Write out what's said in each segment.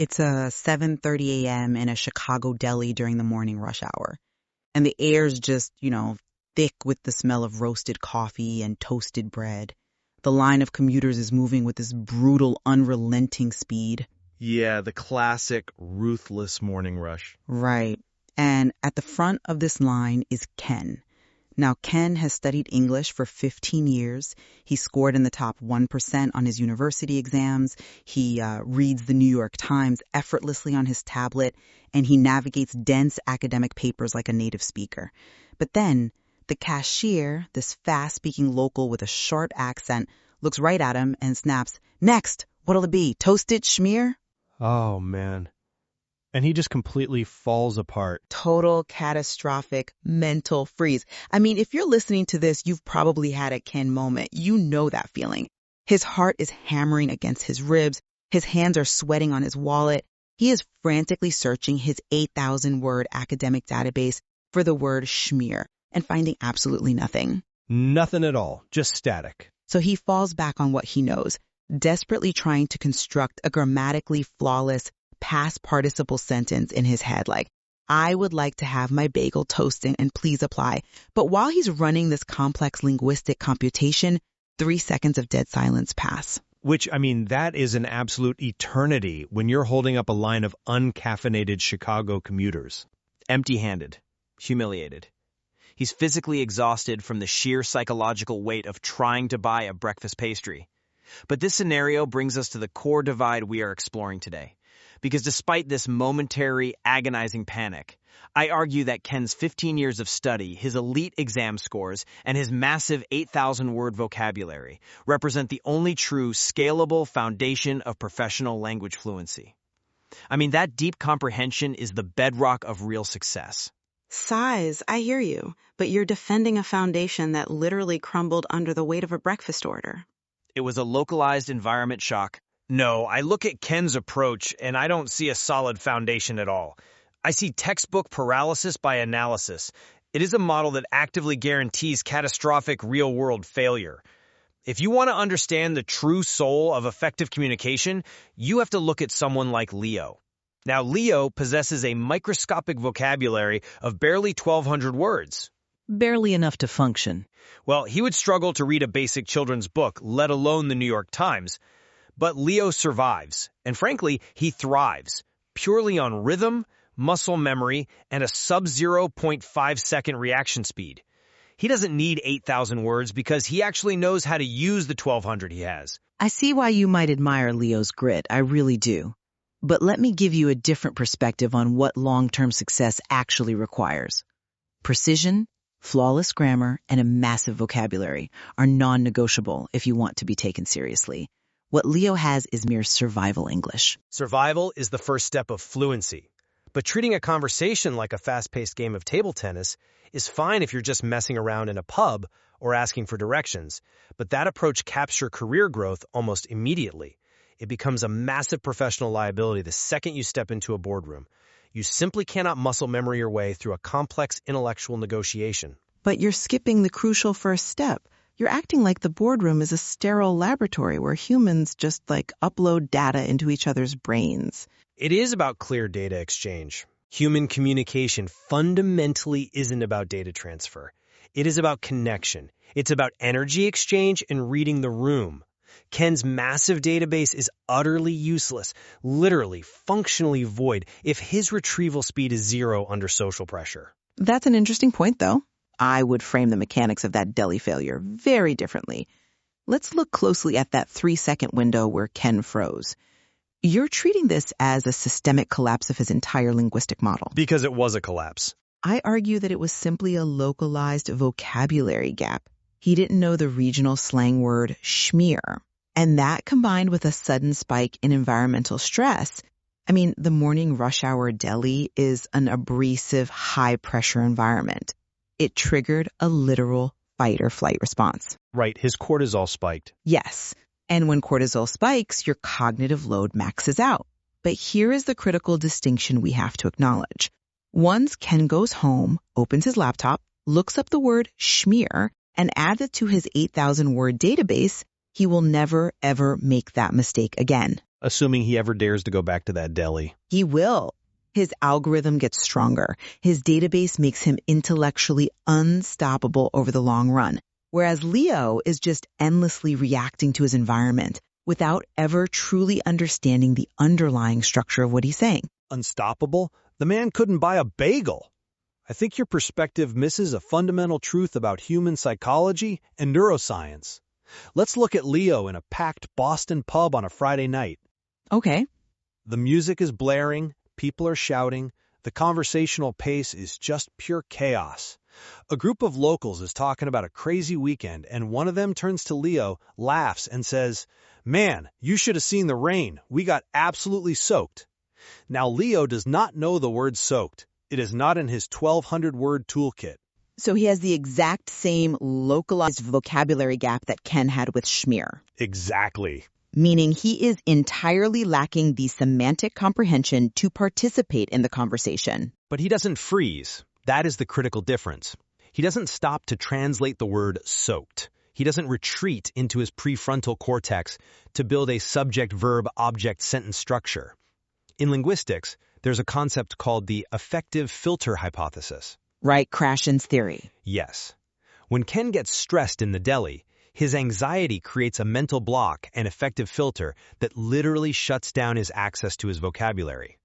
It's a 7:30 a.m. in a Chicago deli during the morning rush hour. And the air's just, thick with the smell of roasted coffee and toasted bread. The line of commuters is moving with this brutal, unrelenting speed. Yeah, the classic ruthless morning rush. Right. And at the front of this line is Ken. Now, Ken has studied English for 15 years. He scored in the top 1% on his university exams. He reads the New York Times effortlessly on his tablet, and he navigates dense academic papers like a native speaker. But then, the cashier, this fast-speaking local with a sharp accent, looks right at him and snaps, "Next, what'll it be, toasted schmear?" Oh, man. And he just completely falls apart. Total catastrophic mental freeze. I mean, if you're listening to this, you've probably had a Ken moment. You know that feeling. His heart is hammering against his ribs. His hands are sweating on his wallet. He is frantically searching his 8,000-word academic database for the word schmear and finding absolutely nothing. Nothing at all, just static. So he falls back on what he knows, desperately trying to construct a grammatically flawless past participle sentence in his head like, "I would like to have my bagel toasted and please apply." But while he's running this complex linguistic computation, 3 seconds of dead silence pass. Which, that is an absolute eternity when you're holding up a line of uncaffeinated Chicago commuters. Empty-handed, humiliated. He's physically exhausted from the sheer psychological weight of trying to buy a breakfast pastry. But this scenario brings us to the core divide we are exploring today. Because despite this momentary, agonizing panic, I argue that Ken's 15 years of study, his elite exam scores, and his massive 8,000-word vocabulary represent the only true, scalable foundation of professional language fluency. That deep comprehension is the bedrock of real success. Size, I hear you, but you're defending a foundation that literally crumbled under the weight of a breakfast order. It was a localized environment shock. No, I look at Ken's approach and I don't see a solid foundation at all. I see textbook paralysis by analysis. It is a model that actively guarantees catastrophic real-world failure. If you want to understand the true soul of effective communication, you have to look at someone like Leo. Now, Leo possesses a microscopic vocabulary of barely 1,200 words. Barely enough to function. Well, he would struggle to read a basic children's book, let alone the New York Times. But Leo survives, and frankly, he thrives, purely on rhythm, muscle memory, and a sub-0.5-second reaction speed. He doesn't need 8,000 words because he actually knows how to use the 1,200 he has. I see why you might admire Leo's grit, I really do. But let me give you a different perspective on what long-term success actually requires. Precision, flawless grammar, and a massive vocabulary are non-negotiable if you want to be taken seriously. What Leo has is mere survival English. Survival is the first step of fluency. But treating a conversation like a fast-paced game of table tennis is fine if you're just messing around in a pub or asking for directions. But that approach caps your career growth almost immediately. It becomes a massive professional liability the second you step into a boardroom. You simply cannot muscle memory your way through a complex intellectual negotiation. But you're skipping the crucial first step. You're acting like the boardroom is a sterile laboratory where humans just upload data into each other's brains. It is about clear data exchange. Human communication fundamentally isn't about data transfer. It is about connection. It's about energy exchange and reading the room. Ken's massive database is utterly useless, literally, functionally void, if his retrieval speed is 0 under social pressure. That's an interesting point, though. I would frame the mechanics of that deli failure very differently. Let's look closely at that 3-second window where Ken froze. You're treating this as a systemic collapse of his entire linguistic model. Because it was a collapse. I argue that it was simply a localized vocabulary gap. He didn't know the regional slang word schmear. And that combined with a sudden spike in environmental stress. The morning rush hour deli is an abrasive, high-pressure environment. It triggered a literal fight-or-flight response. Right, his cortisol spiked. Yes, and when cortisol spikes, your cognitive load maxes out. But here is the critical distinction we have to acknowledge. Once Ken goes home, opens his laptop, looks up the word schmear, and adds it to his 8,000-word database, he will never, ever make that mistake again. assuming he ever dares to go back to that deli. He will. His algorithm gets stronger. His database makes him intellectually unstoppable over the long run, whereas Leo is just endlessly reacting to his environment without ever truly understanding the underlying structure of what he's saying. Unstoppable? The man couldn't buy a bagel. I think your perspective misses a fundamental truth about human psychology and neuroscience. Let's look at Leo in a packed Boston pub on a Friday night. Okay. The music is blaring, people are shouting, the conversational pace is just pure chaos. A group of locals is talking about a crazy weekend, and one of them turns to Leo, laughs, and says, "Man, you should have seen the rain. We got absolutely soaked." Now, Leo does not know the word soaked. It is not in his 1,200-word toolkit. So he has the exact same localized vocabulary gap that Ken had with schmear. Exactly. Meaning he is entirely lacking the semantic comprehension to participate in the conversation. But he doesn't freeze. That is the critical difference. He doesn't stop to translate the word soaked. He doesn't retreat into his prefrontal cortex to build a subject-verb-object sentence structure. In linguistics, there's a concept called the affective filter hypothesis. Right, Krashen's theory. Yes. When Ken gets stressed in the deli, his anxiety creates a mental block and affective filter that literally shuts down his access to his vocabulary.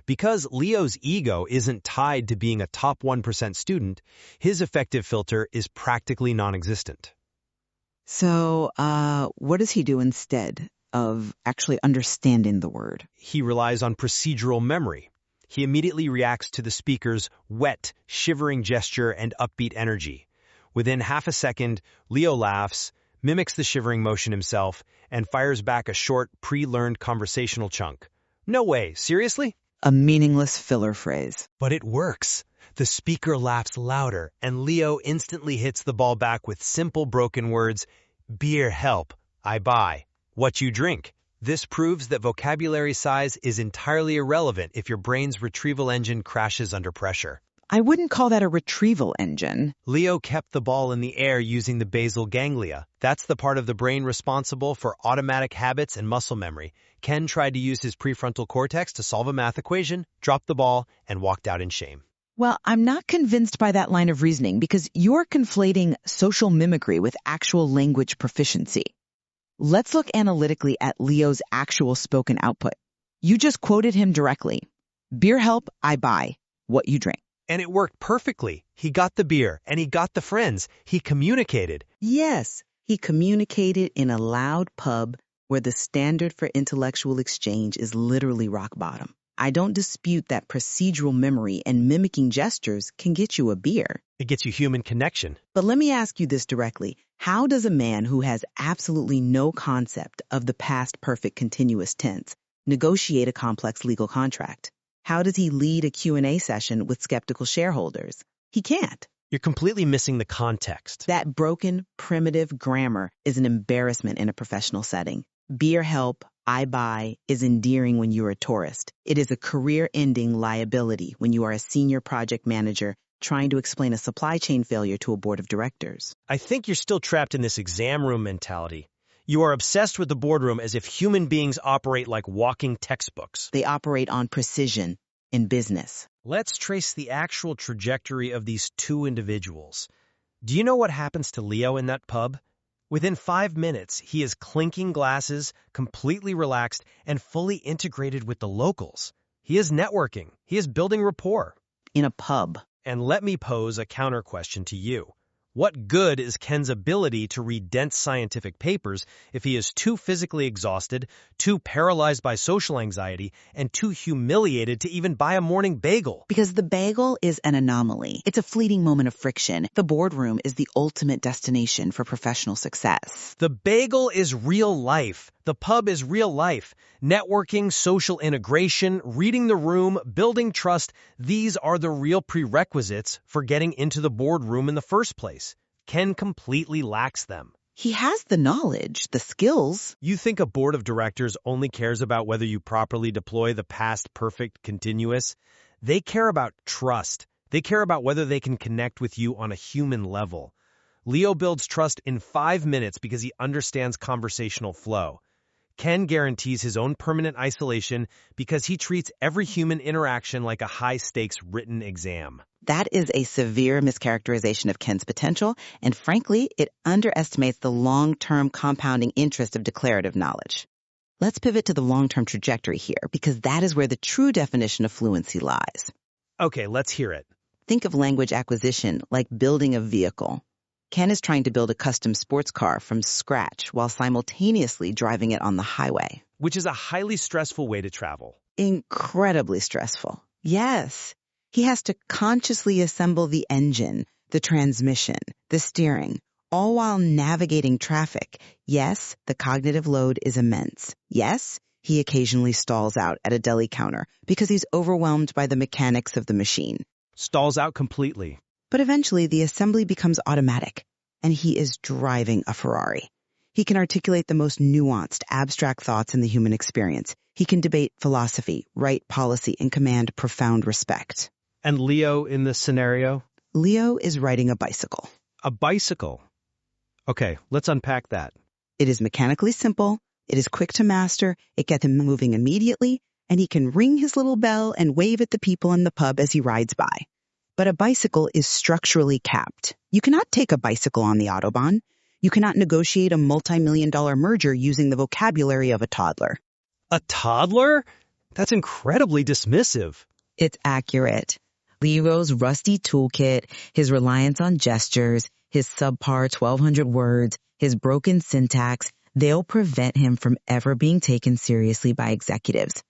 Because Leo's ego isn't tied to being a top 1% student, his affective filter is practically non-existent. So, what does he do instead of actually understanding the word? He relies on procedural memory. He immediately reacts to the speaker's wet, shivering gesture and upbeat energy. Within half a second, Leo laughs, mimics the shivering motion himself, and fires back a short, pre-learned conversational chunk. No way, seriously? A meaningless filler phrase. But it works. The speaker laughs louder, and Leo instantly hits the ball back with simple broken words, "Beer help, I buy. What you drink?" This proves that vocabulary size is entirely irrelevant if your brain's retrieval engine crashes under pressure. I wouldn't call that a retrieval engine. Leo kept the ball in the air using the basal ganglia. That's the part of the brain responsible for automatic habits and muscle memory. Ken tried to use his prefrontal cortex to solve a math equation, dropped the ball, and walked out in shame. Well, I'm not convinced by that line of reasoning because you're conflating social mimicry with actual language proficiency. Let's look analytically at Leo's actual spoken output. You just quoted him directly. Beer help, I buy. What you drink. And it worked perfectly. He got the beer, and he got the friends. He communicated. Yes, he communicated in a loud pub where the standard for intellectual exchange is literally rock bottom. I don't dispute that procedural memory and mimicking gestures can get you a beer. It gets you human connection. But let me ask you this directly. How does a man who has absolutely no concept of the past perfect continuous tense negotiate a complex legal contract? How does he lead a Q&A session with skeptical shareholders? He can't. You're completely missing the context. That broken, primitive grammar is an embarrassment in a professional setting. Beer help, I buy is endearing when you're a tourist. It is a career-ending liability when you are a senior project manager trying to explain a supply chain failure to a board of directors. I think you're still trapped in this exam room mentality. You are obsessed with the boardroom as if human beings operate like walking textbooks. They operate on precision in business. Let's trace the actual trajectory of these two individuals. Do you know what happens to Leo in that pub? Within 5 minutes, he is clinking glasses, completely relaxed, and fully integrated with the locals. He is networking. He is building rapport. In a pub. And let me pose a counter question to you. What good is Ken's ability to read dense scientific papers if he is too physically exhausted, too paralyzed by social anxiety, and too humiliated to even buy a morning bagel? Because the bagel is an anomaly. It's a fleeting moment of friction. The boardroom is the ultimate destination for professional success. The bagel is real life. The pub is real life. Networking, social integration, reading the room, building trust, these are the real prerequisites for getting into the boardroom in the first place. Ken completely lacks them. He has the knowledge, the skills. You think a board of directors only cares about whether you properly deploy the past perfect continuous? They care about trust. They care about whether they can connect with you on a human level. Leo builds trust in 5 minutes because he understands conversational flow. Ken guarantees his own permanent isolation because he treats every human interaction like a high-stakes written exam. That is a severe mischaracterization of Ken's potential, and frankly, it underestimates the long-term compounding interest of declarative knowledge. Let's pivot to the long-term trajectory here, because that is where the true definition of fluency lies. Okay, let's hear it. Think of language acquisition like building a vehicle. Ken is trying to build a custom sports car from scratch while simultaneously driving it on the highway. Which is a highly stressful way to travel. Incredibly stressful. Yes. He has to consciously assemble the engine, the transmission, the steering, all while navigating traffic. Yes, the cognitive load is immense. Yes, he occasionally stalls out at a deli counter because he's overwhelmed by the mechanics of the machine. Stalls out completely. But eventually the assembly becomes automatic, and he is driving a Ferrari. He can articulate the most nuanced, abstract thoughts in the human experience. He can debate philosophy, write policy, and command profound respect. And Leo in this scenario? Leo is riding a bicycle. A bicycle? Okay, let's unpack that. It is mechanically simple, it is quick to master, it gets him moving immediately, and he can ring his little bell and wave at the people in the pub as he rides by. But a bicycle is structurally capped. You cannot take a bicycle on the Autobahn. You cannot negotiate a multi-million-dollar merger using the vocabulary of a toddler. A toddler? That's incredibly dismissive. It's accurate. Leo's rusty toolkit, his reliance on gestures, his subpar 1,200 words, his broken syntax, they'll prevent him from ever being taken seriously by executives.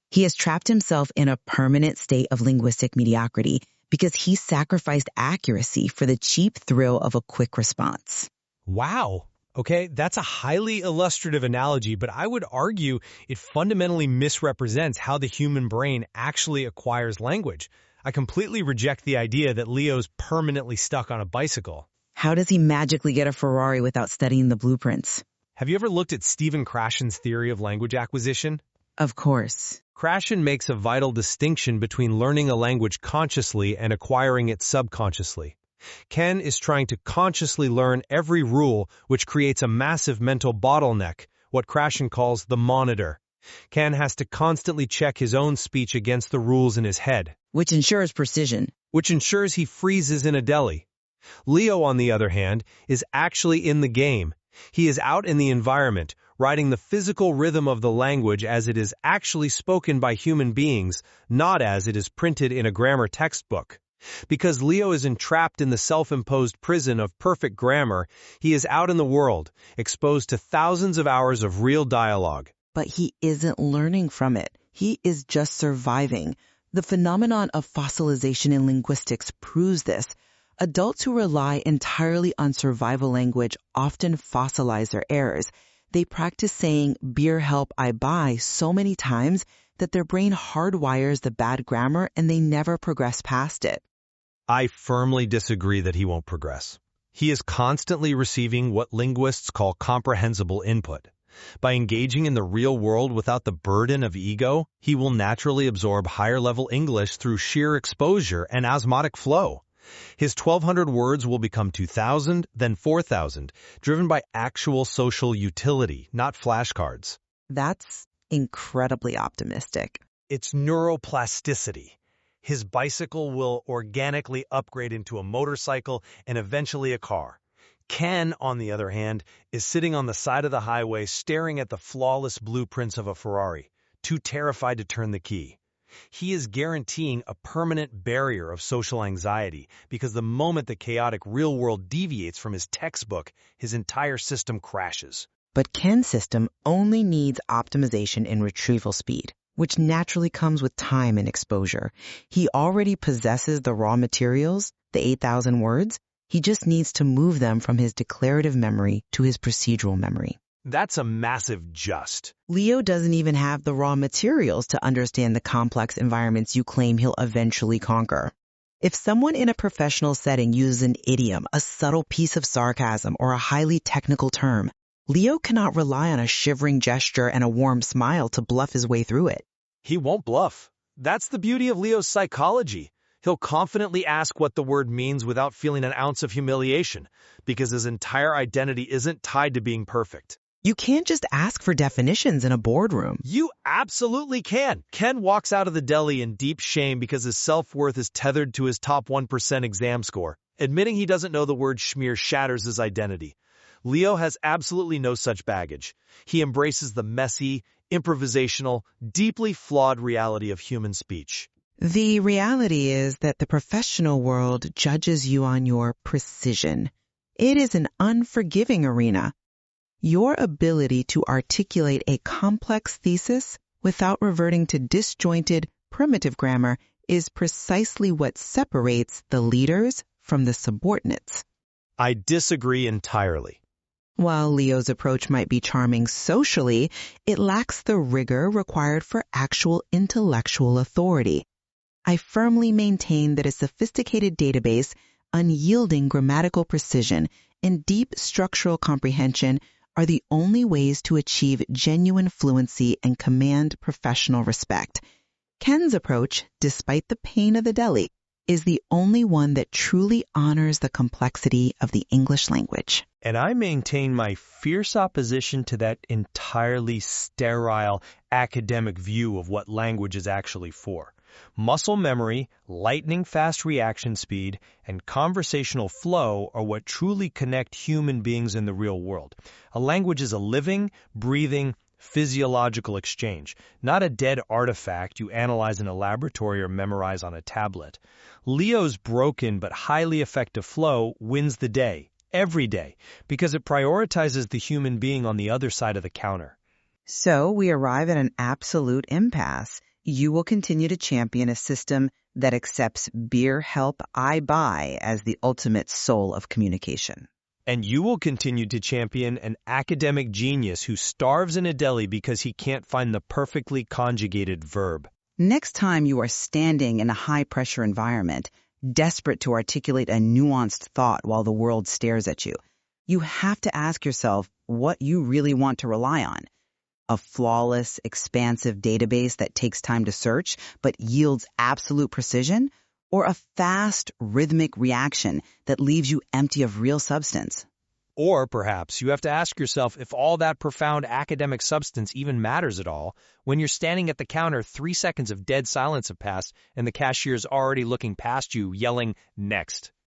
He has trapped himself in a permanent state of linguistic mediocrity because he sacrificed accuracy for the cheap thrill of a quick response. Wow. Okay, that's a highly illustrative analogy, but I would argue it fundamentally misrepresents how the human brain actually acquires language. I completely reject the idea that Leo's permanently stuck on a bicycle. How does he magically get a Ferrari without studying the blueprints? Have you ever looked at Stephen Krashen's theory of language acquisition? Of course. Krashen makes a vital distinction between learning a language consciously and acquiring it subconsciously. Ken is trying to consciously learn every rule, which creates a massive mental bottleneck, what Krashen calls the monitor. Ken has to constantly check his own speech against the rules in his head. Which ensures precision. Which ensures he freezes in a deli. Leo, on the other hand, is actually in the game. He is out in the environment, riding the physical rhythm of the language as it is actually spoken by human beings, not as it is printed in a grammar textbook. Because Leo is entrapped in the self-imposed prison of perfect grammar, he is out in the world, exposed to thousands of hours of real dialogue. But he isn't learning from it. He is just surviving. The phenomenon of fossilization in linguistics proves this. Adults who rely entirely on survival language often fossilize their errors. They practice saying, "beer help I buy," so many times that their brain hardwires the bad grammar and they never progress past it. I firmly disagree that he won't progress. He is constantly receiving what linguists call comprehensible input. By engaging in the real world without the burden of ego, he will naturally absorb higher-level English through sheer exposure and osmotic flow. His 1,200 words will become 2,000, then 4,000, driven by actual social utility, not flashcards. That's incredibly optimistic. It's neuroplasticity. His bicycle will organically upgrade into a motorcycle and eventually a car. Ken, on the other hand, is sitting on the side of the highway staring at the flawless blueprints of a Ferrari, too terrified to turn the key. He is guaranteeing a permanent barrier of social anxiety because the moment the chaotic real world deviates from his textbook, his entire system crashes. But Ken's system only needs optimization in retrieval speed, which naturally comes with time and exposure. He already possesses the raw materials, the 8,000 words. He just needs to move them from his declarative memory to his procedural memory. That's a massive just. Leo doesn't even have the raw materials to understand the complex environments you claim he'll eventually conquer. If someone in a professional setting uses an idiom, a subtle piece of sarcasm, or a highly technical term, Leo cannot rely on a shivering gesture and a warm smile to bluff his way through it. He won't bluff. That's the beauty of Leo's psychology. He'll confidently ask what the word means without feeling an ounce of humiliation, because his entire identity isn't tied to being perfect. You can't just ask for definitions in a boardroom. You absolutely can. Ken walks out of the deli in deep shame because his self-worth is tethered to his top 1% exam score. Admitting he doesn't know the word schmear shatters his identity. Leo has absolutely no such baggage. He embraces the messy, improvisational, deeply flawed reality of human speech. The reality is that the professional world judges you on your precision. It is an unforgiving arena. Your ability to articulate a complex thesis without reverting to disjointed, primitive grammar is precisely what separates the leaders from the subordinates. I disagree entirely. While Leo's approach might be charming socially, it lacks the rigor required for actual intellectual authority. I firmly maintain that a sophisticated database, unyielding grammatical precision, and deep structural comprehension are the only ways to achieve genuine fluency and command professional respect. Ken's approach, despite the pain of the deli, is the only one that truly honors the complexity of the English language. And I maintain my fierce opposition to that entirely sterile academic view of what language is actually for. Muscle memory, lightning-fast reaction speed, and conversational flow are what truly connect human beings in the real world. A language is a living, breathing, physiological exchange, not a dead artifact you analyze in a laboratory or memorize on a tablet. Leo's broken but highly effective flow wins the day, every day, because it prioritizes the human being on the other side of the counter. So we arrive at an absolute impasse. You will continue to champion a system that accepts beer help I buy as the ultimate soul of communication. And you will continue to champion an academic genius who starves in a deli because he can't find the perfectly conjugated verb. Next time you are standing in a high-pressure environment, desperate to articulate a nuanced thought while the world stares at you, you have to ask yourself what you really want to rely on. A flawless, expansive database that takes time to search but yields absolute precision, or a fast, rhythmic reaction that leaves you empty of real substance? Or perhaps you have to ask yourself if all that profound academic substance even matters at all when you're standing at the counter, 3 seconds of dead silence have passed and the cashier's already looking past you, yelling, "Next."